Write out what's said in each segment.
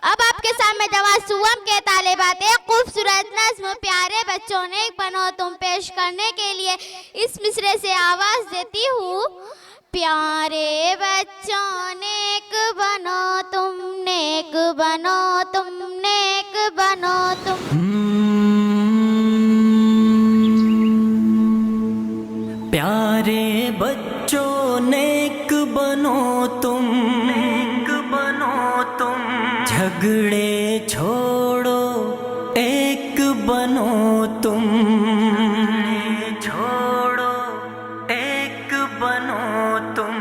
اب آپ کے سامنے جواز سوم کے طالبات ایک خوبصورت نظم پیارے بچوں نیک بنو تم پیش کرنے کے لیے اس مصرے سے آواز دیتی ہوں. پیارے بچوں نیک بنو تم نیک بنو تم نیک بنو تم. پیارے بچوں نیک بنو تم نیک بنو تم جھگڑے چھوڑو ایک بنو تم چھوڑو ایک بنو تم.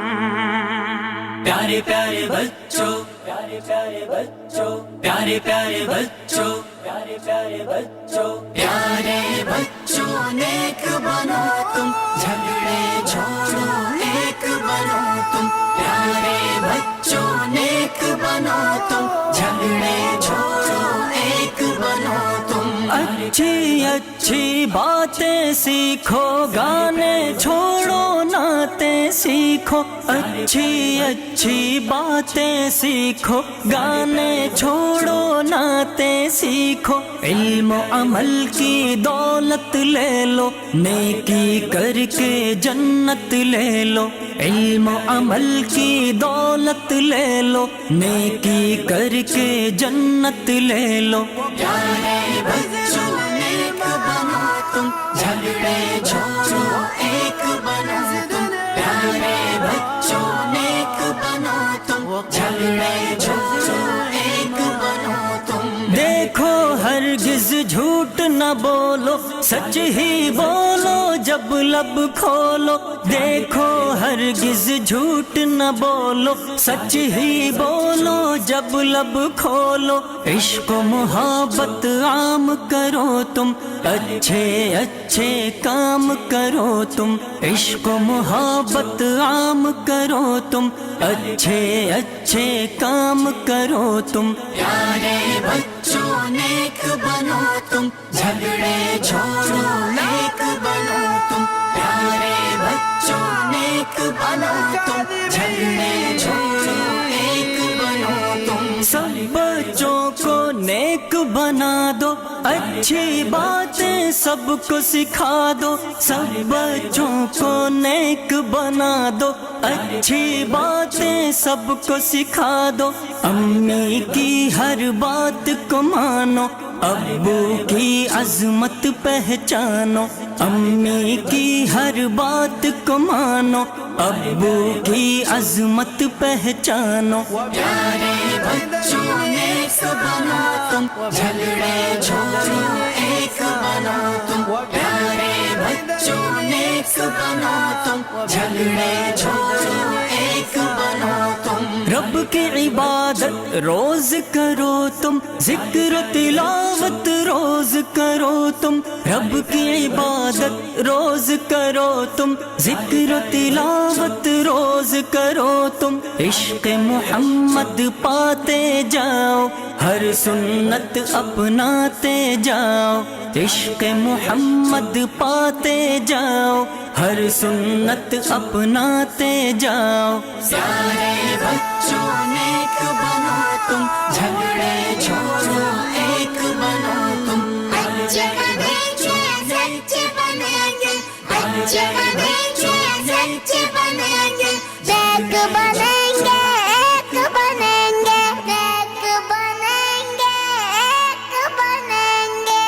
پیارے پیارے بچوں پیارے پیارے بچوں پیارے پیارے بچوں پیارے پیارے بچوں پیارے بچوں نیک بنو تم جھگڑے چھوڑو ایک بنو تم. پیارے بچوں نیک بنو تم جھگڑے چھوڑو ایک بنو تم. اچھی اچھی باتیں سیکھو گانے چھوڑو نعتیں سیکھو. اچھی اچھی باتیں سیکھو گانے چھوڑو نعتیں سیکھو. علم و عمل کی دولت لے لو نیکی کر کے جنت لے لو. علم و عمل کی دولت لے لو نیکی کر کے جنت لے لو. پیارے بچوں نیک بنو تم جھگڑے چھوڑو ایک بنو تم. پیارے بچوں نیک بنو تم جھگڑے چھوڑو ایک بنو تم. دیکھو ہرگز جھوٹ نہ بولو سچ ہی بولو جب لب کھولو. دیکھو ہرگز جھوٹ نہ بولو سچ ہی بولو جب لب کھولو. عشق و محبت عام کرو تم اچھے اچھے کام کرو تم. عشق و محبت عام کرو تم اچھے اچھے کام کرو تم. پیارے بچوں نیک بنو تم جھگڑے چھوڑو ایک بنو تم. پیارے بچوں نیک بنو تم جھگڑے چھوڑو ایک بنو تم. سب بچوں کو نیک بنا دو اچھی باتیں سب کو سکھا دو. سب بچوں کو نیک بنا دو اچھی باتیں سب کو سکھا دو. امی کی ہر بات کو مانو ابو کی عظمت پہچانو. امی کی ہر بات کو مانو ابو کی عظمت پہچانو. پیارے بچوں نیک بنو تم جھگڑے چھوڑو ایک بنو تم. پیارے بچوں نیک بنو تم جھگڑے چھوڑو ایک بنو تم. رب کی عبادت روز کرو تم ذکر و تلاوت روز کرو تم. رب کی عبادت روز کرو تم ذکر و تلاوت روز کرو تم. عشق محمد پاتے جاؤ ہر سنت اپناتے جاؤ. عشق محمد پاتے جاؤ ہر سنت اپناتے جاؤ. پیارے بچوں نیک بنو تم جھگڑے چھوڑو ایک بنو تم. اچھے بنیں گے سچے بنیں گے اچھے بنیں گے سچے بنیں گے نیک بنیں گے ایک بنیں گے نیک بنیں گے ایک بنیں گے.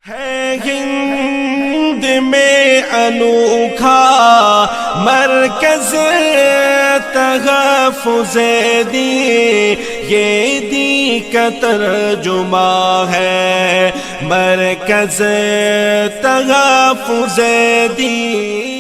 ہے ہند میں انوکھا مرکز تحفظ دین یہ دین کا ترجمہ ہے مرکز تحفظ دین.